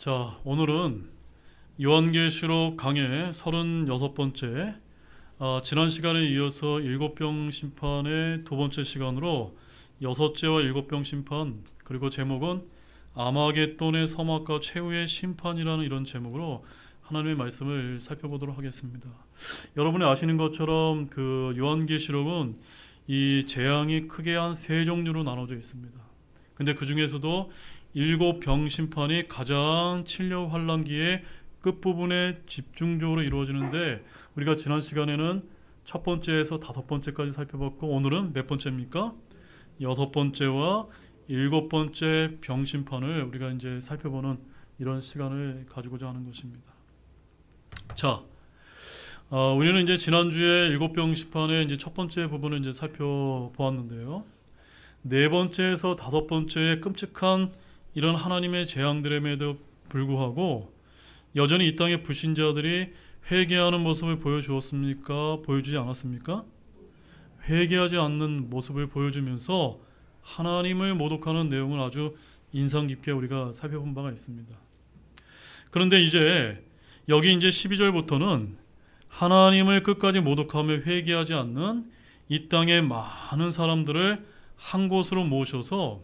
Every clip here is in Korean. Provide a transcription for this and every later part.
자, 오늘은 요한계시록 강의 36번째, 지난 시간에 이어서 일곱병 심판의 두 번째 시간으로 여섯째와 일곱병 심판, 그리고 제목은 아마겟돈의 서막과 최후의 심판이라는 이런 제목으로 하나님의 말씀을 살펴보도록 하겠습니다. 여러분이 아시는 것처럼 그 요한계시록은 이 재앙이 크게 한 세 종류로 나눠져 있습니다. 근데 그 중에서도 일곱병 심판이 가장 칠려 환란기의 끝부분에 집중적으로 이루어지는데, 우리가 지난 시간에는 첫 번째에서 다섯 번째까지 살펴봤고, 오늘은 몇 번째입니까? 여섯 번째와 일곱 번째 병 심판을 우리가 이제 살펴보는 이런 시간을 가지고자 하는 것입니다. 자, 우리는 이제 지난주에 일곱병 심판의 이제 첫 번째 부분을 이제 살펴보았는데요. 네 번째에서 다섯 번째의 끔찍한 이런 하나님의 재앙들임에도 불구하고 여전히 이 땅의 불신자들이 회개하는 모습을 보여주었습니까? 보여주지 않았습니까? 회개하지 않는 모습을 보여주면서 하나님을 모독하는 내용을 아주 인상 깊게 우리가 살펴본 바가 있습니다. 그런데 이제 여기 이제 12절부터는 하나님을 끝까지 모독하며 회개하지 않는 이 땅의 많은 사람들을 한 곳으로 모셔서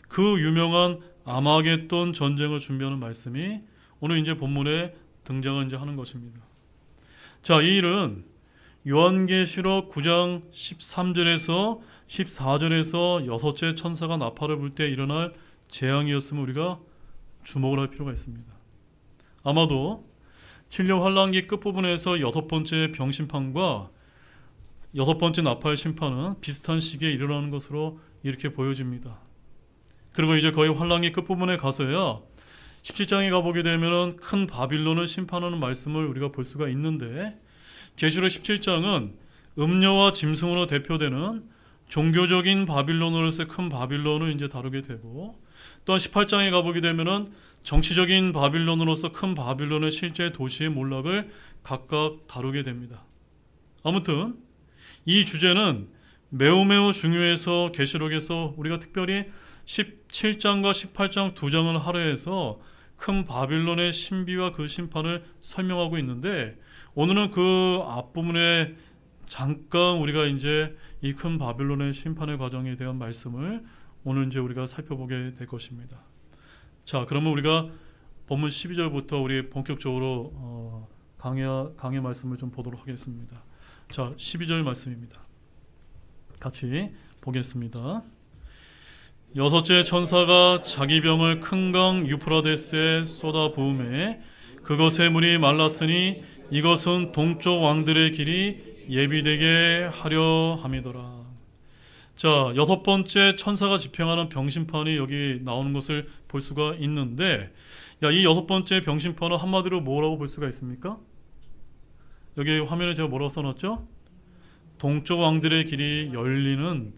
그 유명한 아마겟돈 전쟁을 준비하는 말씀이 오늘 이제 본문에 등장을 이제 하는 것입니다. 자, 이 일은 요한계시록 9장 13절에서 14절에서 여섯째 천사가 나팔을 불 때 일어날 재앙이었음을 우리가 주목을 할 필요가 있습니다. 아마도 칠려 환란기 끝부분에서 여섯 번째 병심판과 여섯 번째 나팔 심판은 비슷한 시기에 일어나는 것으로 이렇게 보여집니다. 그리고 이제 거의 환란기 끝부분에 가서야 17장에 가보게 되면 큰 바빌론을 심판하는 말씀을 우리가 볼 수가 있는데, 계시록 17장은 음녀와 짐승으로 대표되는 종교적인 바빌론으로서 큰 바빌론을 이제 다루게 되고, 또한 18장에 가보게 되면 정치적인 바빌론으로서 큰 바빌론의 실제 도시의 몰락을 각각 다루게 됩니다. 아무튼 이 주제는 매우 중요해서 계시록에서 우리가 특별히 17장과 18장 두 장을 할애해서 큰 바빌론의 신비와 그 심판을 설명하고 있는데, 오늘은 그 앞부분에 잠깐 우리가 이제 이 큰 바빌론의 심판의 과정에 대한 말씀을 오늘 이제 우리가 살펴보게 될 것입니다. 자, 그러면 우리가 본문 12절부터 우리 본격적으로 강의 말씀을 좀 보도록 하겠습니다. 자, 12절 말씀입니다. 같이 보겠습니다. 여섯째 천사가 자기 병을 큰 강 유프라데스에 쏟아 부음에 그것의 물이 말랐으니 이것은 동쪽 왕들의 길이 예비되게 하려 함이더라. 자, 여섯 번째 천사가 집행하는 병심판이 여기 나오는 것을 볼 수가 있는데, 이 여섯 번째 병심판은 한마디로 뭐라고 볼 수가 있습니까? 여기 화면에 제가 뭐라고 써놨죠? 동쪽 왕들의 길이 열리는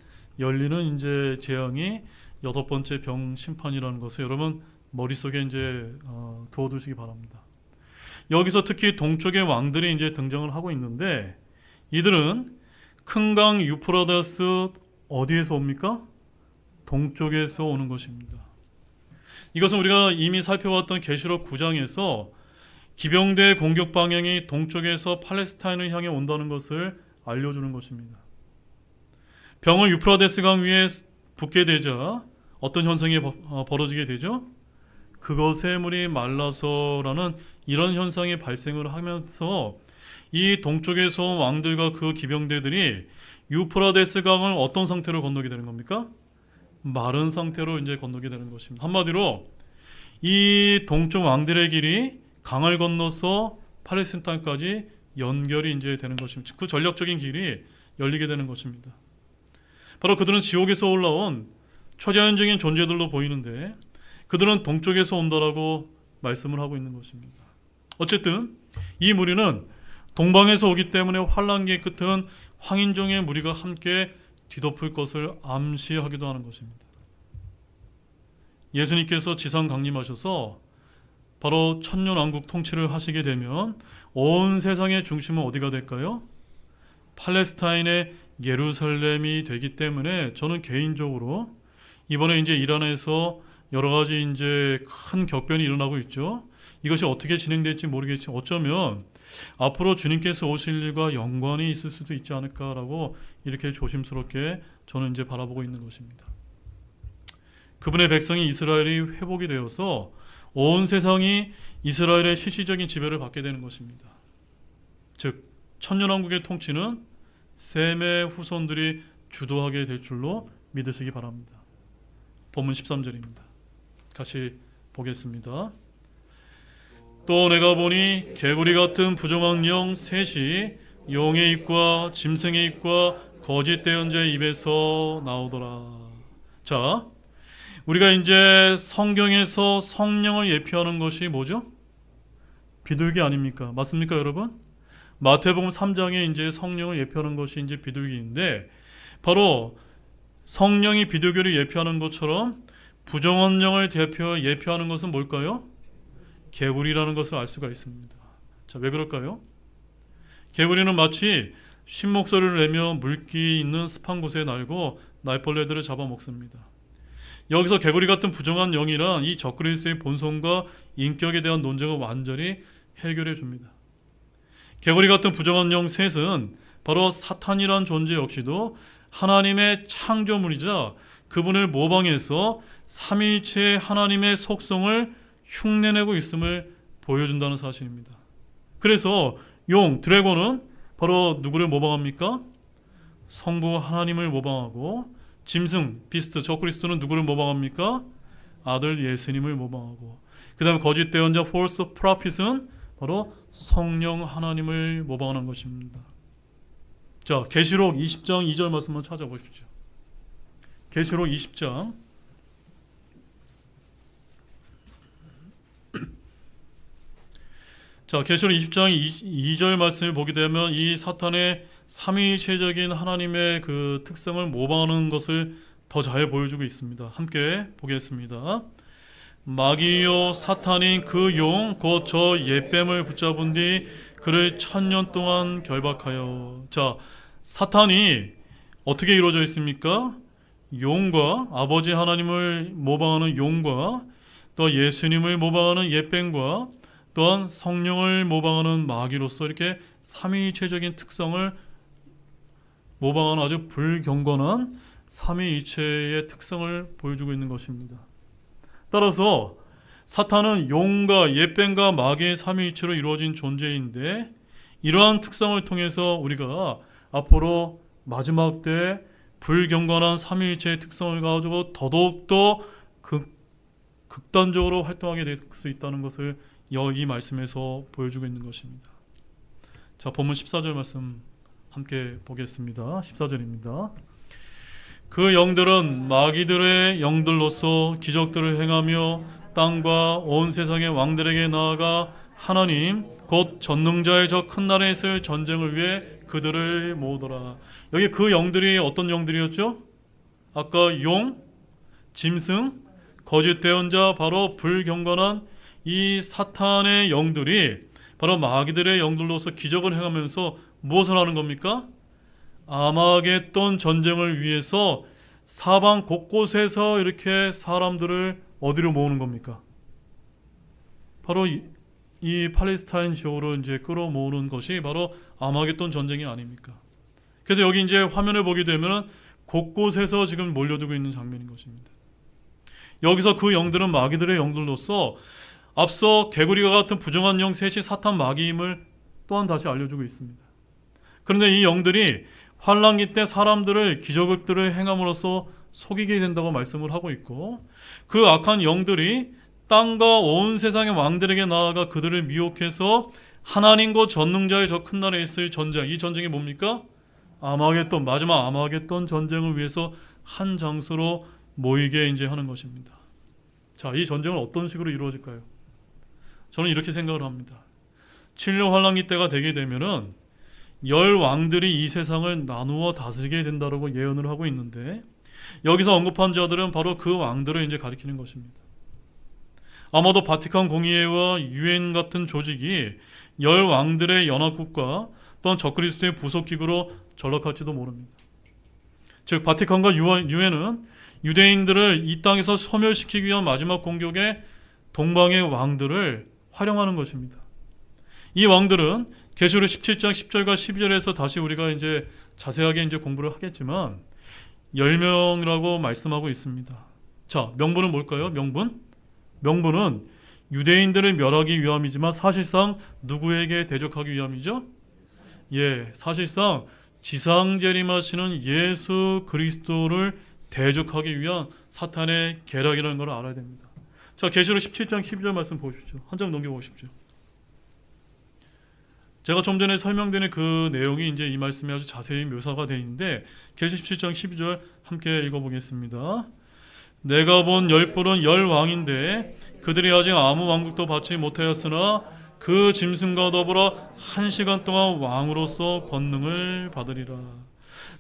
이제 재앙이 여섯 번째 병 심판이라는 것을 여러분 머릿속에 이제 두어두시기 바랍니다. 여기서 특히 동쪽의 왕들이 이제 등장을 하고 있는데, 이들은 큰 강 유프라데스 어디에서 옵니까? 동쪽에서 오는 것입니다. 이것은 우리가 이미 살펴봤던 계시록 9장에서 기병대의 공격 방향이 동쪽에서 팔레스타인을 향해 온다는 것을 알려주는 것입니다. 병을 유프라데스 강 위에 붓게 되자 어떤 현상이 벌어지게 되죠? 그것의 물이 말라서라는 이런 현상이 발생을 하면서 이 동쪽에서 온 왕들과 그 기병대들이 유프라데스 강을 어떤 상태로 건너게 되는 겁니까? 마른 상태로 이제 건너게 되는 것입니다. 한마디로 이 동쪽 왕들의 길이 강을 건너서 팔레스타인까지 연결이 이제 되는 것입니다. 그 전략적인 길이 열리게 되는 것입니다. 바로 그들은 지옥에서 올라온 초자연적인 존재들로 보이는데, 그들은 동쪽에서 온다라고 말씀을 하고 있는 것입니다. 어쨌든 이 무리는 동방에서 오기 때문에 환란기의 끝은 황인종의 무리가 함께 뒤덮을 것을 암시하기도 하는 것입니다. 예수님께서 지상 강림하셔서 바로 천년왕국 통치를 하시게 되면 온 세상의 중심은 어디가 될까요? 팔레스타인의 예루살렘이 되기 때문에 저는 개인적으로 이번에 이제 이란에서 여러 가지 이제 큰 격변이 일어나고 있죠. 이것이 어떻게 진행될지 모르겠지만 어쩌면 앞으로 주님께서 오실 일과 연관이 있을 수도 있지 않을까라고 이렇게 조심스럽게 저는 이제 바라보고 있는 것입니다. 그분의 백성이 이스라엘이 회복이 되어서 온 세상이 이스라엘의 실질적인 지배를 받게 되는 것입니다. 즉 천년왕국의 통치는 셈의 후손들이 주도하게 될 줄로 믿으시기 바랍니다. 본문 13절입니다. 같이 보겠습니다. 또 내가 보니 개구리 같은 부정한 영 셋이 용의 입과 짐승의 입과 거짓 대언자의 입에서 나오더라. 자, 우리가 이제 성경에서 성령을 예표하는 것이 뭐죠? 비둘기 아닙니까? 맞습니까, 여러분? 마태복음 3장에 이제 성령을 예표하는 것이 이제 비둘기인데, 바로 성령이 비둘기를 예표하는 것처럼 부정한 영을 예표하는 것은 뭘까요? 개구리라는 것을 알 수가 있습니다. 자, 왜 그럴까요? 개구리는 마치 쉰목소리를 내며 물기 있는 습한 곳에 날고 날벌레들을 잡아먹습니다. 여기서 개구리 같은 부정한 영이란 이 적그리스도의 본성과 인격에 대한 논쟁을 완전히 해결해 줍니다. 개구리 같은 부정한 영 셋은 바로 사탄이란 존재 역시도 하나님의 창조물이자 그분을 모방해서 삼위일체의 하나님의 속성을 흉내내고 있음을 보여준다는 사실입니다. 그래서 용, 드래곤은 바로 누구를 모방합니까? 성부 하나님을 모방하고, 짐승, 비스트, 적그리스도는 누구를 모방합니까? 아들 예수님을 모방하고, 그 다음에 거짓 대언자, false prophet은 바로 성령 하나님을 모방하는 것입니다. 자, 계시록 20장 2절 말씀을 찾아보십시오. 계시록 20장 자, 계시록 20장 2절 말씀을 보게 되면 이 사탄의 삼위일체적인 하나님의 그 특성을 모방하는 것을 더 잘 보여주고 있습니다. 함께 보겠습니다. 마귀요 사탄인 그 용 곧 저 옛뱀을 붙잡은 뒤 그를 1000년 동안 결박하여. 자, 사탄이 어떻게 이루어져 있습니까? 용과 아버지 하나님을 모방하는 용과 또 예수님을 모방하는 옛뱀과 또한 성령을 모방하는 마귀로서 이렇게 삼위일체적인 특성을 모방하는 아주 불경건한 삼위일체의 특성을 보여주고 있는 것입니다. 따라서 사탄은 용과 옛뱀과 마귀의 삼위일체로 이루어진 존재인데, 이러한 특성을 통해서 우리가 앞으로 마지막 때 불경건한 삼위일체의 특성을 가지고 더더욱더 극단적으로 활동하게 될 수 있다는 것을 이 말씀에서 보여주고 있는 것입니다. 자, 본문 14절 말씀 함께 보겠습니다. 14절입니다. 그 영들은 마귀들의 영들로서 기적들을 행하며 땅과 온 세상의 왕들에게 나아가 하나님 곧 전능자의 저 큰 날에 있을 전쟁을 위해 그들을 모으더라. 여기 그 영들이 어떤 영들이었죠? 아까 용, 짐승, 거짓 대언자, 바로 불경건한 이 사탄의 영들이 바로 마귀들의 영들로서 기적을 행하면서 무엇을 하는 겁니까? 아마겟돈 전쟁을 위해서 사방 곳곳에서 이렇게 사람들을 어디로 모으는 겁니까? 바로 이 팔레스타인 지역으로 이제 끌어모으는 것이 바로 아마겟돈 전쟁이 아닙니까? 그래서 여기 이제 화면을 보게 되면 곳곳에서 지금 몰려들고 있는 장면인 것입니다. 여기서 그 영들은 마귀들의 영들로서 앞서 개구리와 같은 부정한 영 셋이 사탄 마귀임을 또한 다시 알려주고 있습니다. 그런데 이 영들이 환란기 때 사람들을 기적들을 행함으로써 속이게 된다고 말씀을 하고 있고, 그 악한 영들이 땅과 온 세상의 왕들에게 나아가 그들을 미혹해서 하나님과 전능자의 저 큰 날에 있을 전쟁, 이 전쟁이 뭡니까? 아마겟돈, 마지막 아마겟돈 전쟁을 위해서 한 장소로 모이게 이제 하는 것입니다. 자, 이 전쟁은 어떤 식으로 이루어질까요? 저는 이렇게 생각을 합니다. 7년 환란기 때가 되게 되면은 10 왕들이 이 세상을 나누어 다스리게 된다고 예언을 하고 있는데, 여기서 언급한 자들은 바로 그 왕들을 이제 가리키는 것입니다. 아마도 바티칸 공의회와 유엔 같은 조직이 10 왕들의 연합국가 또한 적그리스도의 부속기구로 전락할지도 모릅니다. 즉 바티칸과 유엔은 유대인들을 이 땅에서 소멸시키기 위한 마지막 공격에 동방의 왕들을 활용하는 것입니다. 이 왕들은 계시록 17장 10절과 12절에서 다시 우리가 이제 자세하게 이제 공부를 하겠지만 10명이라고 말씀하고 있습니다. 자, 명분은 뭘까요? 명분은 유대인들을 멸하기 위함이지만 사실상 누구에게 대적하기 위함이죠? 사실상 지상 재림하시는 예수 그리스도를 대적하기 위한 사탄의 계략이라는 걸 알아야 됩니다. 자, 계시록 17장 12절 말씀 보십시오. 한 장 넘겨보십시오. 제가 좀 전에 설명드린 그 내용이 이제 이 말씀에 아주 자세히 묘사가 되어 있는데 계시록 17장 12절 함께 읽어보겠습니다. 내가 본 열불은 열 왕인데 그들이 아직 아무 왕국도 받지 못하였으나 그 짐승과 더불어 1시간 동안 왕으로서 권능을 받으리라.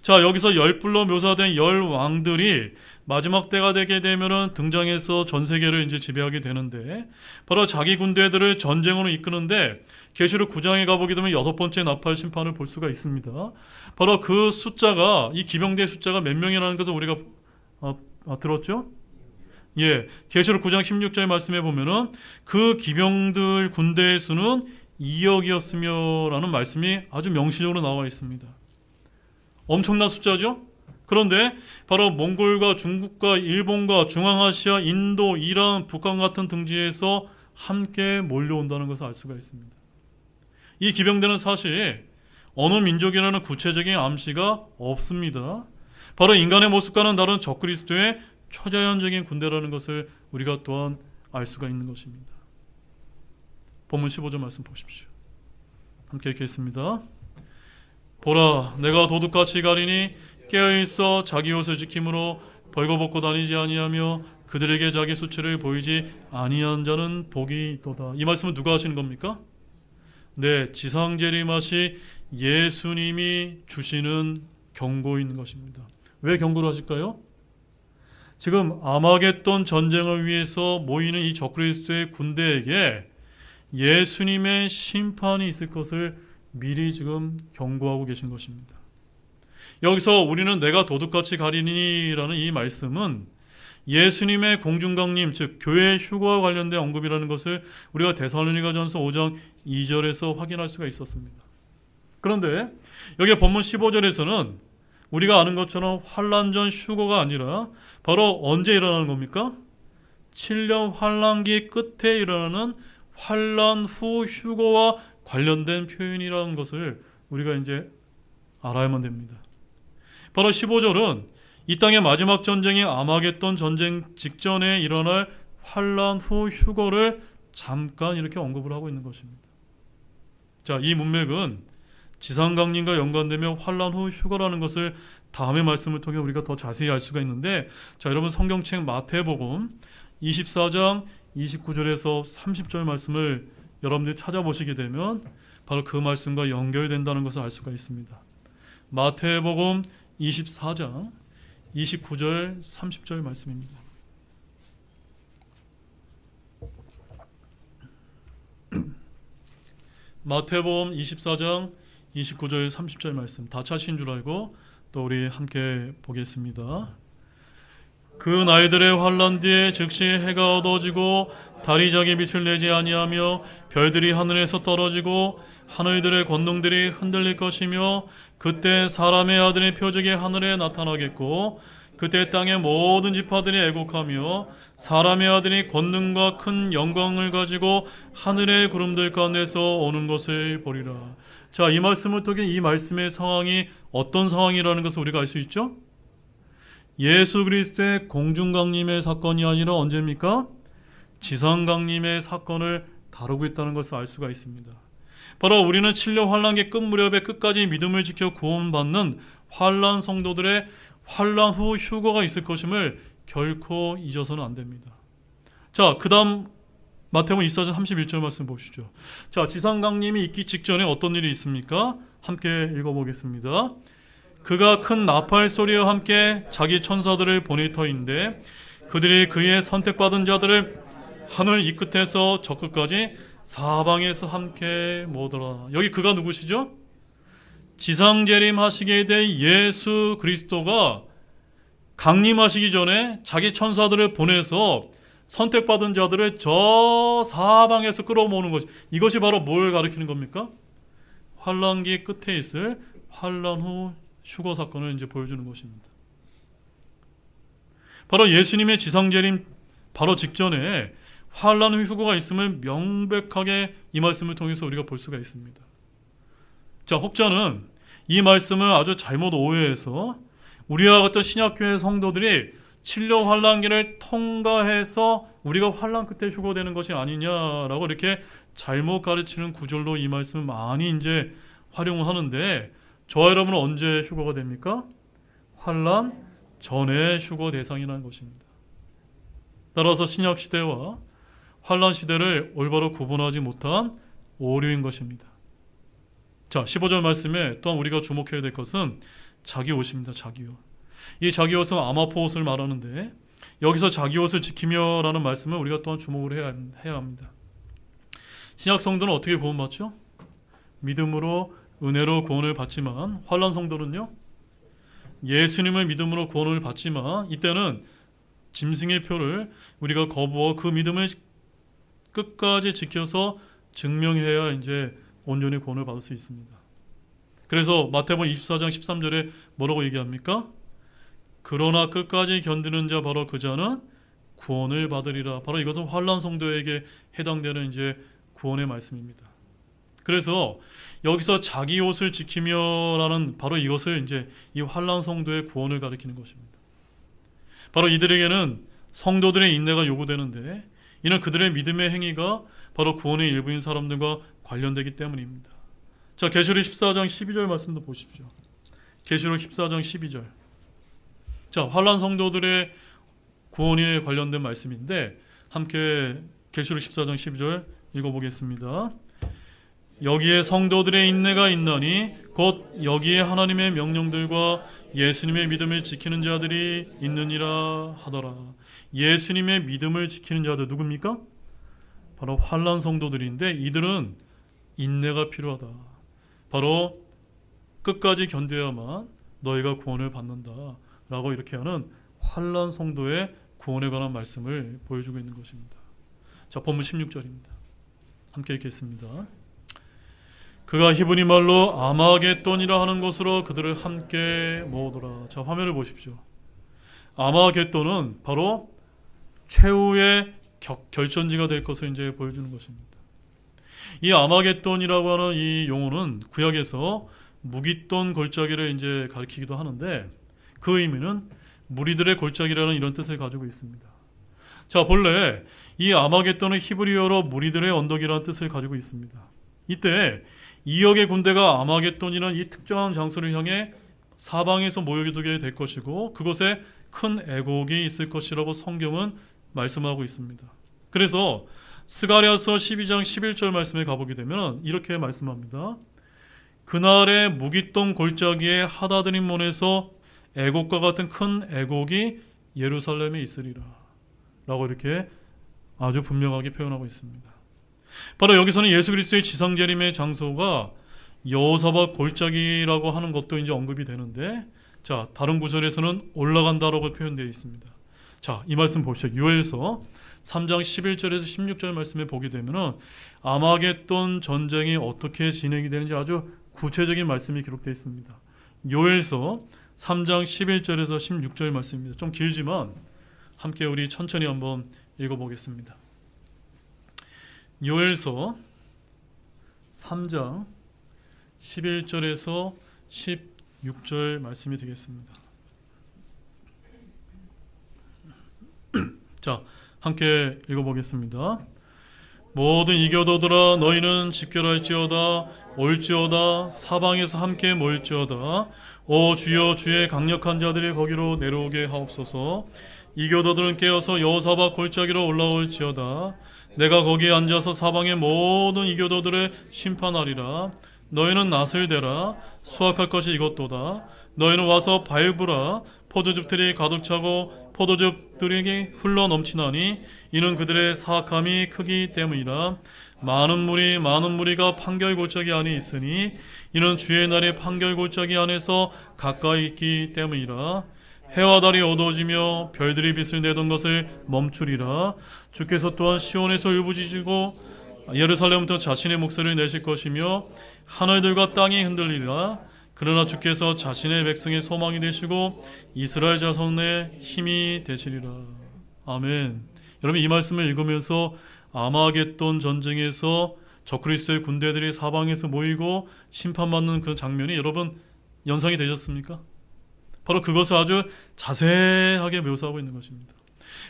자, 여기서 열불로 묘사된 열 왕들이 마지막 때가 되게 되면은 등장해서 전 세계를 이제 지배하게 되는데 바로 자기 군대들을 전쟁으로 이끄는데 계시록 9장에 가보게 되면 6번째 나팔 심판을 볼 수가 있습니다. 바로 그 숫자가 이 기병대 숫자가 몇 명이라는 것을 우리가 들었죠? 계시록 9장 16절 말씀해 보면은 그 기병들 군대의 수는 2억이었으며 라는 말씀이 아주 명시적으로 나와 있습니다. 엄청난 숫자죠? 그런데 바로 몽골과 중국과 일본과 중앙아시아, 인도, 이란, 북한 같은 등지에서 함께 몰려온다는 것을 알 수가 있습니다. 이 기병대는 사실 어느 민족이라는 구체적인 암시가 없습니다. 바로 인간의 모습과는 다른 적그리스도의 초자연적인 군대라는 것을 우리가 또한 알 수가 있는 것입니다. 본문 15절 말씀 보십시오. 함께 읽겠습니다. 보라, 내가 도둑같이 가리니 깨어있어 자기 옷을 지킴으로 벌거벗고 다니지 아니하며 그들에게 자기 수치를 보이지 아니한 자는 복이 있도다. 이 말씀은 누가 하시는 겁니까? 지상재림하시 예수님이 주시는 경고인 것입니다. 왜 경고를 하실까요? 지금 아마겟돈 전쟁을 위해서 모이는 이 적그리스도의 군대에게 예수님의 심판이 있을 것을 미리 지금 경고하고 계신 것입니다. 여기서 우리는 내가 도둑같이 가리니라는 이 말씀은 예수님의 공중강림, 즉 교회 휴거와 관련된 언급이라는 것을 우리가 데살로니가전서 5장 2절에서 확인할 수가 있었습니다. 그런데 여기 본문 15절에서는 우리가 아는 것처럼 환란 전 휴거가 아니라 바로 언제 일어나는 겁니까? 7년 환란기 끝에 일어나는 환란 후 휴거와 관련된 표현이라는 것을 우리가 이제 알아야만 됩니다. 바로 15절은 이 땅의 마지막 전쟁이 아마겟돈 전쟁 직전에 일어날 환란 후 휴거를 잠깐 이렇게 언급을 하고 있는 것입니다. 자, 이 문맥은 지상강림과 연관되며 환란 후 휴거라는 것을 다음의 말씀을 통해 우리가 더 자세히 알 수가 있는데, 자, 여러분 성경책 마태복음 24장 29절에서 30절 말씀을 여러분들이 찾아보시게 되면 바로 그 말씀과 연결된다는 것을 알 수가 있습니다. 마태복음 24장 29절 30절 말씀입니다. 마태복음 24장 29절 30절 말씀 다 찾으신 줄 알고 또 우리 함께 보겠습니다. 그 나이들의 환란 뒤에 즉시 해가 어두워지고 달이 자기 빛을 내지 아니하며 별들이 하늘에서 떨어지고 하늘들의 권능들이 흔들릴 것이며 그때 사람의 아들의 표적이 하늘에 나타나겠고 그때 땅의 모든 지파들이 애곡하며 사람의 아들이 권능과 큰 영광을 가지고 하늘의 구름들 가운데서 오는 것을 보리라. 자, 이 말씀을 통해 이 말씀의 상황이 어떤 상황이라는 것을 우리가 알 수 있죠? 예수 그리스도의 공중강림의 사건이 아니라 언제입니까? 지상강림의 사건을 다루고 있다는 것을 알 수가 있습니다. 바로 우리는 7년 환란기 끝 무렵에 끝까지 믿음을 지켜 구원받는 환란 성도들의 환란 후 휴거가 있을 것임을 결코 잊어서는 안 됩니다. 자, 그 다음 마태복음 24장 31절 말씀 보시죠. 자, 지상강림이 있기 직전에 어떤 일이 있습니까? 함께 읽어보겠습니다. 그가 큰 나팔 소리와 함께 자기 천사들을 보낼 터인데 그들이 그의 선택받은 자들을 하늘 이 끝에서 저 끝까지 사방에서 함께 모으더라. 여기 그가 누구시죠? 지상재림하시게 될 예수 그리스도가 강림하시기 전에 자기 천사들을 보내서 선택받은 자들을 저 사방에서 끌어모으는 것이, 이것이 바로 뭘 가리키는 겁니까? 환란기 끝에 있을 환란 후 휴거 사건을 이제 보여주는 것입니다. 바로 예수님의 지상재림 바로 직전에 환란 후 휴거가 있음을 명백하게 이 말씀을 통해서 우리가 볼 수가 있습니다. 자, 혹자는 이 말씀을 아주 잘못 오해해서 우리와 같은 신약교회 성도들이 칠려 환란기를 통과해서 우리가 환란 끝에 휴거되는 것이 아니냐라고 이렇게 잘못 가르치는 구절로 이 말씀을 많이 이제 활용을 하는데, 저와 여러분은 언제 휴거가 됩니까? 환란 전에 휴거 대상이라는 것입니다. 따라서 신약 시대와 환란 시대를 올바로 구분하지 못한 오류인 것입니다. 자, 15절 말씀에 또한 우리가 주목해야 될 것은 자기 옷입니다. 자기 옷. 이 자기 옷은 아마포 옷을 말하는데, 여기서 자기 옷을 지키며 라는 말씀을 우리가 또한 주목을 해야 합니다. 신약 성도는 어떻게 구원받죠? 믿음으로 은혜로 구원을 받지만, 환란 성도는요, 예수님을 믿음으로 구원을 받지만 이때는 짐승의 표를 우리가 거부하고 그 믿음을 끝까지 지켜서 증명해야 이제 온전히 구원을 받을 수 있습니다. 그래서 마태복음 24장 13절에 뭐라고 얘기합니까? 그러나 끝까지 견디는 자 바로 그 자는 구원을 받으리라. 바로 이것은 환란 성도에게 해당되는 이제 구원의 말씀입니다. 그래서 여기서 자기 옷을 지키며라는 바로 이것을 이제 이 환란 성도의 구원을 가리키는 것입니다. 바로 이들에게는 성도들의 인내가 요구되는데, 이는 그들의 믿음의 행위가 바로 구원의 일부인 사람들과 관련되기 때문입니다. 자, 계시록 14장 12절 말씀도 보십시오. 계시록 14장 12절. 자, 환란 성도들의 구원에 관련된 말씀인데, 함께 계시록 14장 12절 읽어보겠습니다. 여기에 성도들의 인내가 있나니 곧 여기에 하나님의 명령들과 예수님의 믿음을 지키는 자들이 있느니라 하더라. 예수님의 믿음을 지키는 자들 누굽니까? 바로 환란 성도들인데, 이들은 인내가 필요하다. 바로 끝까지 견뎌야만 너희가 구원을 받는다 라고 이렇게 하는 환란 성도의 구원에 관한 말씀을 보여주고 있는 것입니다. 자, 본문 16절입니다. 함께 읽겠습니다. 그가 히브리 말로 아마겟돈이라 하는 것으로 그들을 함께 모으더라. 자, 화면을 보십시오. 아마겟돈은 바로 최후의 결전지가 될 것을 이제 보여주는 것입니다. 이 아마겟돈이라고 하는 이 용어는 구약에서 무깃돈 골짜기를 이제 가리키기도 하는데, 그 의미는 무리들의 골짜기라는 이런 뜻을 가지고 있습니다. 자, 본래 이 아마겟돈은 히브리어로 무리들의 언덕이라는 뜻을 가지고 있습니다. 이때 2억의 군대가 아마겟돈이라는 이 특정한 장소를 향해 사방에서 모여두게 될 것이고, 그곳에 큰 애곡이 있을 것이라고 성경은 말씀하고 있습니다. 그래서 스가랴서 12장 11절 말씀에 가보게 되면 이렇게 말씀합니다. 그날의 무깃돈 골짜기에 하다드림몬에서 애곡과 같은 큰 애곡이 예루살렘에 있으리라 라고 이렇게 아주 분명하게 표현하고 있습니다. 바로 여기서는 예수 그리스도의 지상재림의 장소가 여호사밧 골짜기라고 하는 것도 이제 언급이 되는데, 자, 다른 구절에서는 올라간다라고 표현되어 있습니다. 자, 이 말씀 보시죠. 요엘서 3장 11절에서 16절 말씀에 보게 되면은 아마겟돈 전쟁이 어떻게 진행이 되는지 아주 구체적인 말씀이 기록되어 있습니다. 요엘서 3장 11절에서 16절 말씀입니다. 좀 길지만 함께 우리 천천히 한번 읽어보겠습니다. 요엘서 3장 11절에서 16절 말씀이 되겠습니다. 자, 함께 읽어보겠습니다. 모든 이교도들아 너희는 집결할지어다. 올지어다. 사방에서 함께 모일지어다. 오 주여, 주의 강력한 자들이 거기로 내려오게 하옵소서. 이교도들은 깨어서 여호사밧 골짜기로 올라올지어다. 내가 거기에 앉아서 사방의 모든 이교도들을 심판하리라. 너희는 낫을 대라. 수확할 것이 이것도다. 너희는 와서 밟으라. 포도즙들이 가득 차고 포도즙들이 흘러 넘치나니 이는 그들의 사악함이 크기 때문이라. 많은 무리가 판결 골짜기 안에 있으니 이는 주의 날의 판결 골짜기 안에서 가까이 있기 때문이라. 해와 달이 어두워지며 별들이 빛을 내던 것을 멈추리라. 주께서 또한 시온에서 울부짖으시고 예루살렘부터 자신의 목소리를 내실 것이며 하늘들과 땅이 흔들리리라. 그러나 주께서 자신의 백성의 소망이 되시고 이스라엘 자손의 힘이 되시리라. 아멘. 여러분, 이 말씀을 읽으면서 아마겟돈 전쟁에서 적그리스도의 군대들이 사방에서 모이고 심판받는 그 장면이 여러분 연상이 되셨습니까? 바로 그것을 아주 자세하게 묘사하고 있는 것입니다.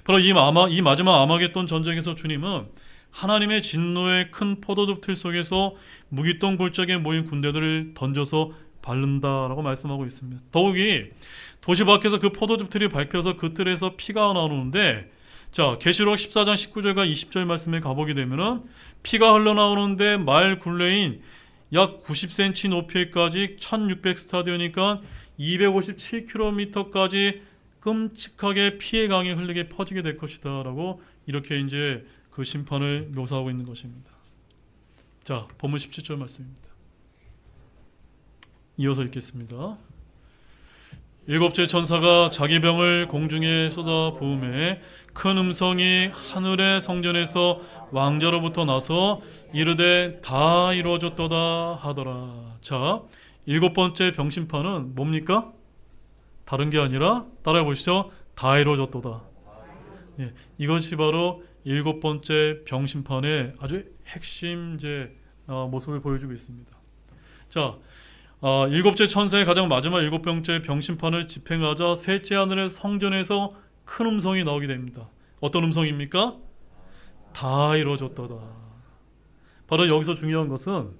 바로 이 마지막 아마겟돈 전쟁에서 주님은 하나님의 진노의 큰 포도즙 틀 속에서 무기똥 골짜기에 모인 군대들을 던져서 바른다라고 말씀하고 있습니다. 더욱이 도시 밖에서 그 포도즙 틀이 밟혀서 그 틀에서 피가 나오는데, 자, 계시록 14장 19절과 20절 말씀에 가보게 되면은 피가 흘러나오는데 말 굴레인 약 90cm 높이까지 1600 스타디오니까 257km까지 끔찍하게 피의 강이 흘리게 퍼지게 될 것이다 라고 이렇게 이제 그 심판을 묘사하고 있는 것입니다. 자, 본문 17절 말씀입니다. 이어서 읽겠습니다. 일곱째 천사가 자기 병을 공중에 쏟아 부음에 큰 음성이 하늘의 성전에서 왕자로부터 나서 이르되 다 이루어졌도다 하더라. 자, 일곱 번째 병심판은 뭡니까? 다른 게 아니라 따라해 보시죠. 다 이루어졌도다. 예, 이것이 바로 일곱 번째 병심판의 아주 핵심 모습을 보여주고 있습니다. 자, 일곱째 천사의 가장 마지막 일곱 번째 병심판을 집행하자 셋째 하늘의 성전에서 큰 음성이 나오게 됩니다. 어떤 음성입니까? 다 이루어졌도다. 바로 여기서 중요한 것은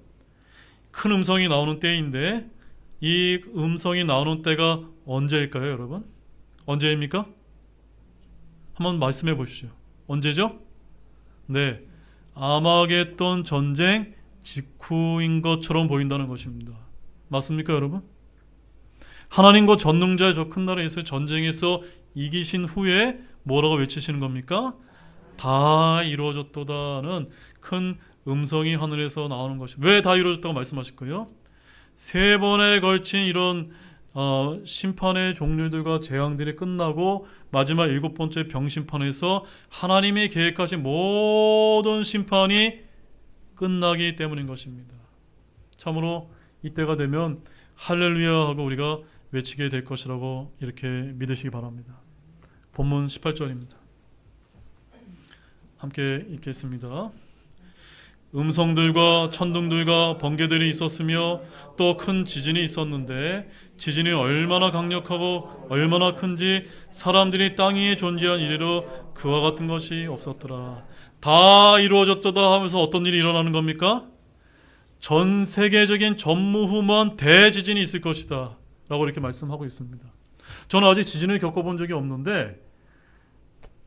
큰 음성이 나오는 때인데, 이 음성이 나오는 때가 언제일까요, 여러분? 언제입니까? 한번 말씀해 보십시오. 언제죠? 네, 아마겟돈 전쟁 직후인 것처럼 보인다는 것입니다. 맞습니까, 여러분? 하나님과 전능자의 저 큰 나라에 있을 전쟁에서 이기신 후에 뭐라고 외치시는 겁니까? 다 이루어졌도다는 큰 음성이 하늘에서 나오는 것이. 왜 다 이루어졌다고 말씀하실 거예요? 세 번에 걸친 이런 심판의 종류들과 재앙들이 끝나고 마지막 일곱 번째 병심판에서 하나님이 계획하신 모든 심판이 끝나기 때문인 것입니다. 참으로 이때가 되면 할렐루야 하고 우리가 외치게 될 것이라고 이렇게 믿으시기 바랍니다. 본문 18절입니다. 함께 읽겠습니다. 음성들과 천둥들과 번개들이 있었으며 또 큰 지진이 있었는데 지진이 얼마나 강력하고 얼마나 큰지 사람들이 땅 위에 존재한 이래로 그와 같은 것이 없었더라. 다 이루어졌다 하면서 어떤 일이 일어나는 겁니까? 전 세계적인 전무후무한 대지진이 있을 것이다 라고 이렇게 말씀하고 있습니다. 저는 아직 지진을 겪어본 적이 없는데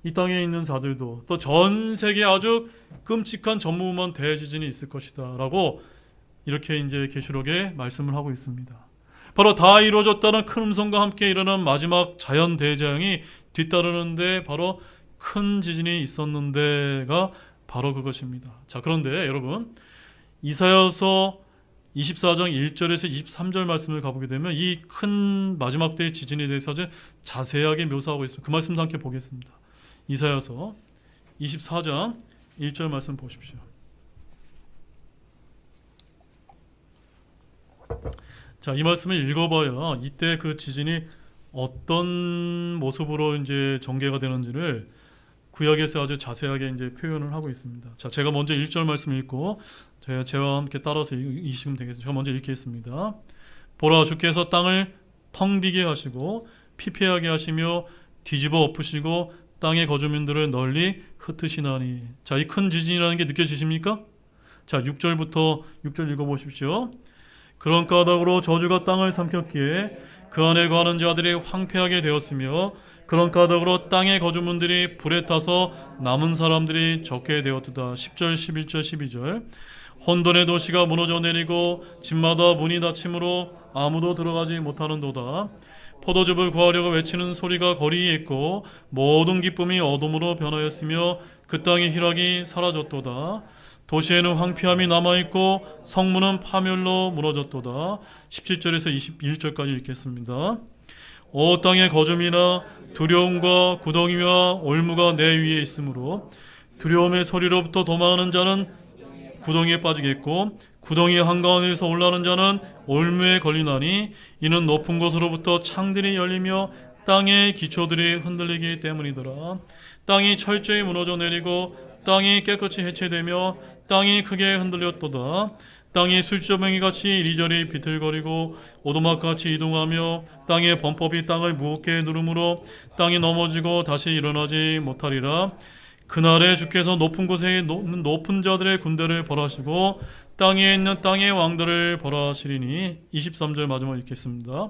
이 땅에 있는 자들도 또 전 세계에 아주 끔찍한 전무후무한 대지진이 있을 것이다 라고 이렇게 이제 계시록에 말씀을 하고 있습니다. 바로 다 이루어졌다는 큰 음성과 함께 일어난 마지막 자연 대재앙이 뒤따르는데 바로 큰 지진이 있었는데가 바로 그것입니다. 자, 그런데 여러분, 이사야서 24장 1절에서 23절 말씀을 가보게 되면 이 큰 마지막 때의 지진에 대해서 아주 자세하게 묘사하고 있습니다. 그 말씀도 함께 보겠습니다. 이사야서 24장 1절 말씀 보십시오. 자, 이 말씀을 읽어봐야 이때 그 지진이 어떤 모습으로 이제 전개가 되는지를 구약에서 아주 자세하게 이제 표현을 하고 있습니다. 자, 제가 먼저 1절 말씀 읽고 제와 함께 따라서 읽으시면 되겠습니다. 제가 먼저 읽겠습니다. 보라, 주께서 땅을 텅 비게 하시고 피폐하게 하시며 뒤집어 엎으시고 땅의 거주민들을 널리 흩으시나니. 자, 이 큰 지진이라는 게 느껴지십니까? 자, 6절 읽어보십시오. 그런 까닭으로 저주가 땅을 삼켰기에 그 안에 거하는 자들이 황폐하게 되었으며 그런 까닭으로 땅의 거주민들이 불에 타서 남은 사람들이 적게 되었도다. 10절, 11절, 12절. 혼돈의 도시가 무너져 내리고 집마다 문이 닫힘으로 아무도 들어가지 못하는도다. 포도즙을 구하려고 외치는 소리가 거리에 있고 모든 기쁨이 어둠으로 변하였으며 그 땅의 희락이 사라졌도다. 도시에는 황폐함이 남아있고 성문은 파멸로 무너졌도다. 17절에서 21절까지 읽겠습니다. 땅의 거줌이나 두려움과 구덩이와 올무가 내 위에 있으므로 두려움의 소리로부터 도망하는 자는 구덩이에 빠지겠고 구덩이 한가운데서 올라오는 자는 올무에 걸리나니 이는 높은 곳으로부터 창들이 열리며 땅의 기초들이 흔들리기 때문이더라. 땅이 철저히 무너져 내리고 땅이 깨끗이 해체되며 땅이 크게 흔들렸도다. 땅이 술주정뱅이같이 이리저리 비틀거리고 오두막같이 이동하며 땅의 범법이 땅을 무겁게 누르므로 땅이 넘어지고 다시 일어나지 못하리라. 그날에 주께서 높은 곳에 있는 높은 자들의 군대를 벌하시고 땅에 있는 땅의 왕들을 벌하시리니 23절 마지막 읽겠습니다.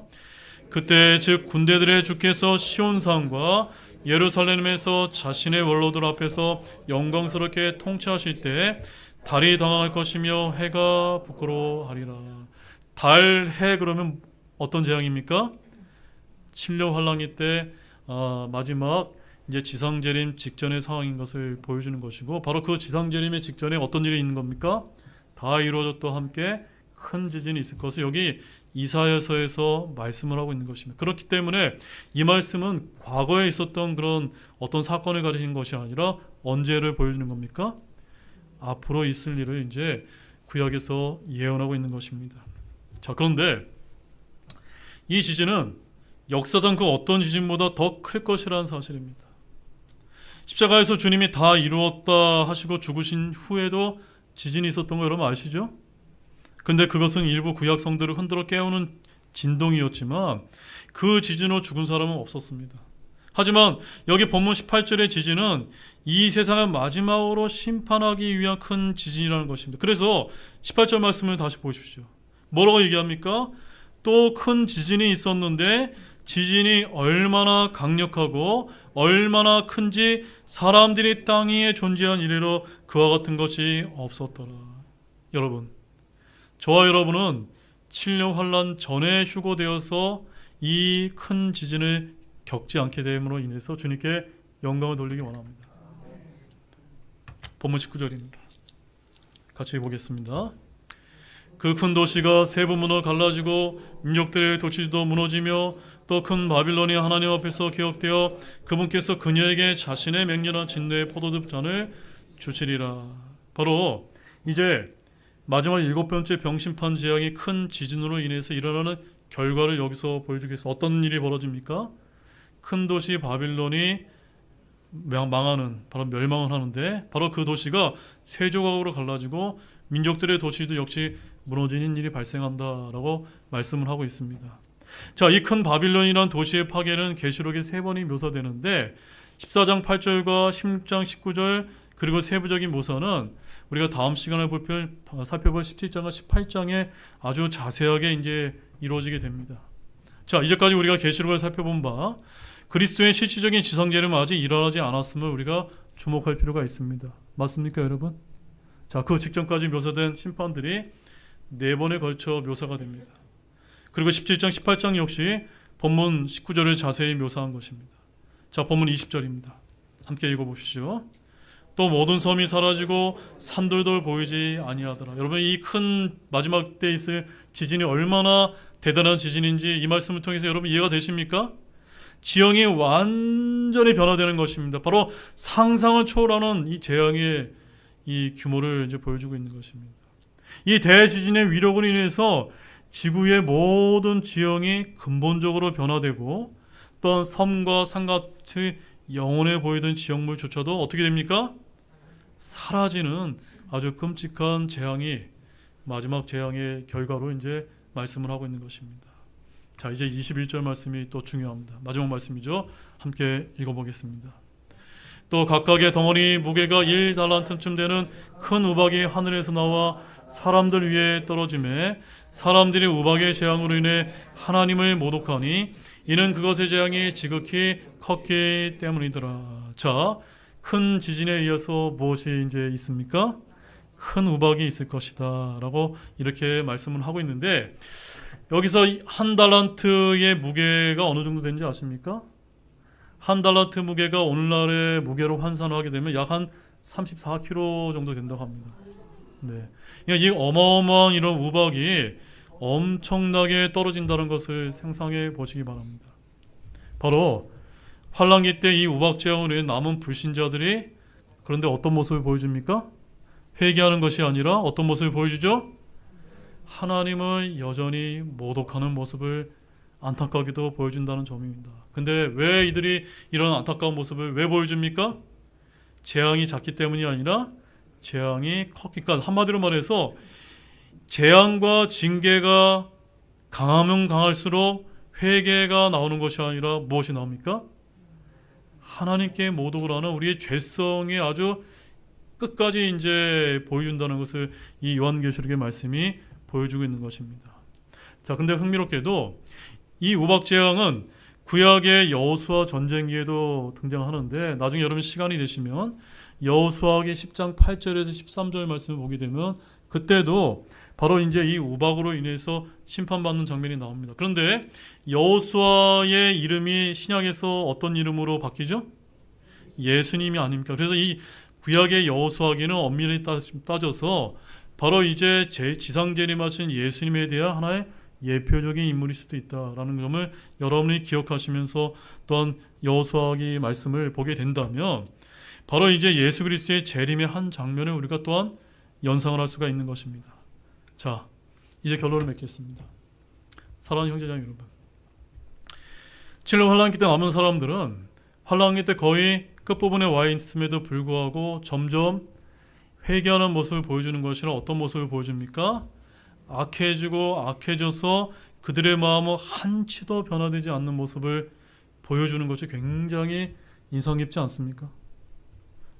그때 즉 군대들의 주께서 시온산과 예루살렘에서 자신의 원로들 앞에서 영광스럽게 통치하실 때 달이 당할 것이며 해가 부끄러워하리라. 달, 해 그러면 어떤 재앙입니까? 칠려 환란기 때 마지막 이제 지상재림 직전의 상황인 것을 보여주는 것이고 바로 그 지상재림의 직전에 어떤 일이 있는 겁니까? 다 이루어졌다와 함께 큰 지진이 있을 것을 여기 이사야서에서 말씀을 하고 있는 것입니다. 그렇기 때문에 이 말씀은 과거에 있었던 그런 어떤 사건을 가리키는 것이 아니라 언제를 보여주는 겁니까? 앞으로 있을 일을 이제 구약에서 예언하고 있는 것입니다. 자, 그런데 이 지진은 역사상 그 어떤 지진보다 더 클 것이라는 사실입니다. 십자가에서 주님이 다 이루었다 하시고 죽으신 후에도 지진이 있었던 거 여러분 아시죠? 근데 그것은 일부 구약 성들을 흔들어 깨우는 진동이었지만 그 지진으로 죽은 사람은 없었습니다. 하지만 여기 본문 18절의 지진은 이 세상을 마지막으로 심판하기 위한 큰 지진이라는 것입니다. 그래서 18절 말씀을 다시 보십시오. 뭐라고 얘기합니까? 또 큰 지진이 있었는데 지진이 얼마나 강력하고 얼마나 큰지 사람들이 땅 위에 존재한 이래로 그와 같은 것이 없었더라. 여러분, 저와 여러분은 7년 환란 전에 휴거되어서 이 큰 지진을 겪지 않게 됨으로 인해서 주님께 영광을 돌리기 원합니다. 본문 19절입니다. 같이 보겠습니다. 그 큰 도시가 세 부문으로 갈라지고 민족들의 도시도 무너지며 또 큰 바빌론이 하나님 앞에서 기억되어 그분께서 그녀에게 자신의 맹렬한 진노의 포도즙 잔을 주시리라. 바로 이제 마지막 7번째 병심판 재앙이 큰 지진으로 인해서 일어나는 결과를 여기서 보여주겠습니다. 어떤 일이 벌어집니까? 큰 도시 바빌론이 망하는, 바로 멸망을 하는데 바로 그 도시가 세 조각으로 갈라지고 민족들의 도시도 역시 무너지는 일이 발생한다라고 말씀을 하고 있습니다. 자, 이 큰 바빌론이라는 도시의 파괴는 계시록에 3번이 묘사되는데 14장 8절과 16장 19절 그리고 세부적인 묘사는 우리가 다음 시간에 살펴볼 17장과 18장에 아주 자세하게 이제 이루어지게 됩니다. 자, 이제까지 우리가 계시록을 살펴본 바 그리스도의 실질적인 지상재림은 아직 일어나지 않았음을 우리가 주목할 필요가 있습니다. 맞습니까, 여러분? 자, 그 직전까지 묘사된 심판들이 4번에 걸쳐 묘사가 됩니다. 그리고 17장, 18장 역시 본문 19절을 자세히 묘사한 것입니다. 자, 본문 20절입니다. 함께 읽어보시죠. 또 모든 섬이 사라지고 산들도 보이지 아니하더라. 여러분, 이 큰 마지막 때 있을 지진이 얼마나 대단한 지진인지 이 말씀을 통해서 여러분 이해가 되십니까? 지형이 완전히 변화되는 것입니다. 바로 상상을 초월하는 이 재앙의 이 규모를 이제 보여주고 있는 것입니다. 이 대지진의 위력으로 인해서 지구의 모든 지형이 근본적으로 변화되고 또한 섬과 산같이 영원해 보이던 지형물조차도 어떻게 됩니까? 사라지는 아주 끔찍한 재앙이 마지막 재앙의 결과로 이제 말씀을 하고 있는 것입니다. 자, 이제 21절 말씀이 또 중요합니다. 마지막 말씀이죠. 함께 읽어보겠습니다. 또 각각의 덩어리 무게가 1달란트쯤 되는 큰 우박이 하늘에서 나와 사람들 위에 떨어지매 사람들이 우박의 재앙으로 인해 하나님을 모독하니 이는 그것의 재앙이 지극히 컸기 때문이더라. 자, 큰 지진에 이어서 무엇이 이제 있습니까? 큰 우박이 있을 것이다 라고 이렇게 말씀을 하고 있는데 여기서 한 달란트의 무게가 어느 정도 되는지 아십니까? 한 달란트 무게가 오늘날의 무게로 환산하게 되면 약 한 34kg 정도 된다고 합니다. 네. 그러니까 이 어마어마한 이런 우박이 엄청나게 떨어진다는 것을 상상해 보시기 바랍니다. 바로 환란기 때 이 우박재앙으로 인해 남은 불신자들이 그런데 어떤 모습을 보여줍니까? 회개하는 것이 아니라 어떤 모습을 보여주죠? 하나님을 여전히 모독하는 모습을 안타깝게도 보여준다는 점입니다. 근데 왜 이들이 이런 안타까운 모습을 왜 보여줍니까? 재앙이 작기 때문이 아니라 재앙이 컸기까. 한마디로 말해서 재앙과 징계가 강하면 강할수록 회개가 나오는 것이 아니라 무엇이 나옵니까? 하나님께 모독을 하는 우리의 죄성이 아주 끝까지 이제 보여준다는 것을 이 요한계시록의 말씀이 보여주고 있는 것입니다. 자, 근데 흥미롭게도 이 우박재앙은 구약의 여호수아 전쟁기에도 등장하는데 나중에 여러분 시간이 되시면 여호수아기 10장 8절에서 13절 말씀을 보게 되면 그때도 바로 이제 이 우박으로 인해서 심판받는 장면이 나옵니다. 그런데 여호수아의 이름이 신약에서 어떤 이름으로 바뀌죠? 예수님이 아닙니까? 그래서 이 구약의 여호수아기는 엄밀히 따져서 바로 이제 지상 재림하신 예수님에 대한 하나의 예표적인 인물일 수도 있다라는 점을 여러분이 기억하시면서 또한 여호수아기 말씀을 보게 된다면 바로 이제 예수 그리스도의 재림의 한 장면을 우리가 또한 연상을 할 수가 있는 것입니다. 자, 이제 결론을 맺겠습니다. 사랑하는 형제자매 여러분, 칠레 환란기 때 남은 사람들은 환란기 때 거의 끝부분에 와 있음에도 불구하고 점점 회개하는 모습을 보여주는 것이라 어떤 모습을 보여줍니까? 악해지고 악해져서 그들의 마음은 한치도 변화되지 않는 모습을 보여주는 것이 굉장히 인상 깊지 않습니까?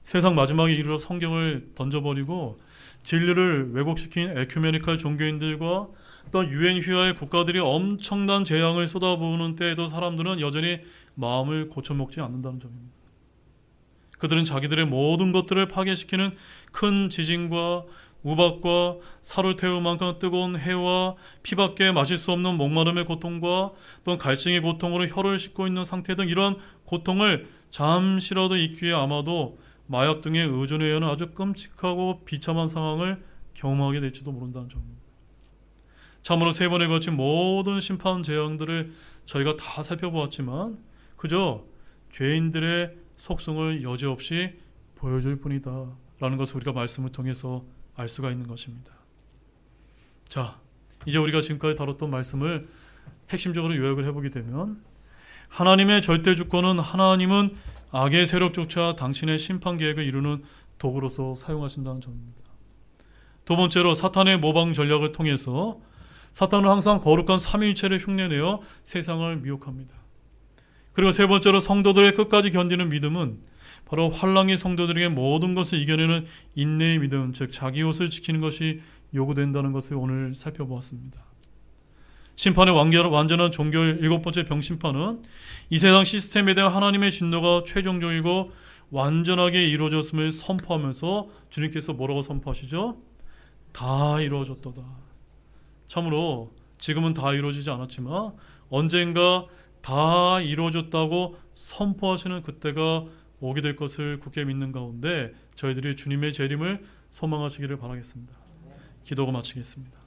세상 마지막에 이르러 성경을 던져버리고 진리를 왜곡시킨 에큐메니칼 종교인들과 또 유엔 휘하의 국가들이 엄청난 재앙을 쏟아부으는 때에도 사람들은 여전히 마음을 고쳐먹지 않는다는 점입니다. 그들은 자기들의 모든 것들을 파괴시키는 큰 지진과 우박과 살을 태울 만큼 뜨거운 해와 피밖에 마실 수 없는 목마름의 고통과 또는 갈증의 고통으로 혀를 씻고 있는 상태 등 이러한 고통을 잠시라도 잊기 위해 아마도 마약 등의 의존에 의한 아주 끔찍하고 비참한 상황을 경험하게 될지도 모른다는 점입니다. 참으로 세 번에 걸친 모든 심판 재앙들을 저희가 다 살펴보았지만 그저 죄인들의 속성을 여지없이 보여줄 뿐이다 라는 것을 우리가 말씀을 통해서 알 수가 있는 것입니다. 자, 이제 우리가 지금까지 다뤘던 말씀을 핵심적으로 요약을 해보게 되면 하나님의 절대 주권은 하나님은 악의 세력조차 당신의 심판 계획을 이루는 도구로서 사용하신다는 점입니다. 두 번째로 사탄의 모방 전략을 통해서 사탄은 항상 거룩한 삼위일체를 흉내내어 세상을 미혹합니다. 그리고 세 번째로 성도들의 끝까지 견디는 믿음은 바로 환랑의 성도들에게 모든 것을 이겨내는 인내의 믿음, 즉 자기 옷을 지키는 것이 요구된다는 것을 오늘 살펴보았습니다. 심판의 완전한 종교의 일곱 번째 병심판은 이 세상 시스템에 대한 하나님의 진노가 최종적이고 완전하게 이루어졌음을 선포하면서 주님께서 뭐라고 선포하시죠? 다 이루어졌도다. 참으로 지금은 다 이루어지지 않았지만 언젠가 다 이루어졌다고 선포하시는 그때가 오게 될 것을 굳게 믿는 가운데 저희들이 주님의 재림을 소망하시기를 바라겠습니다. 기도가 마치겠습니다.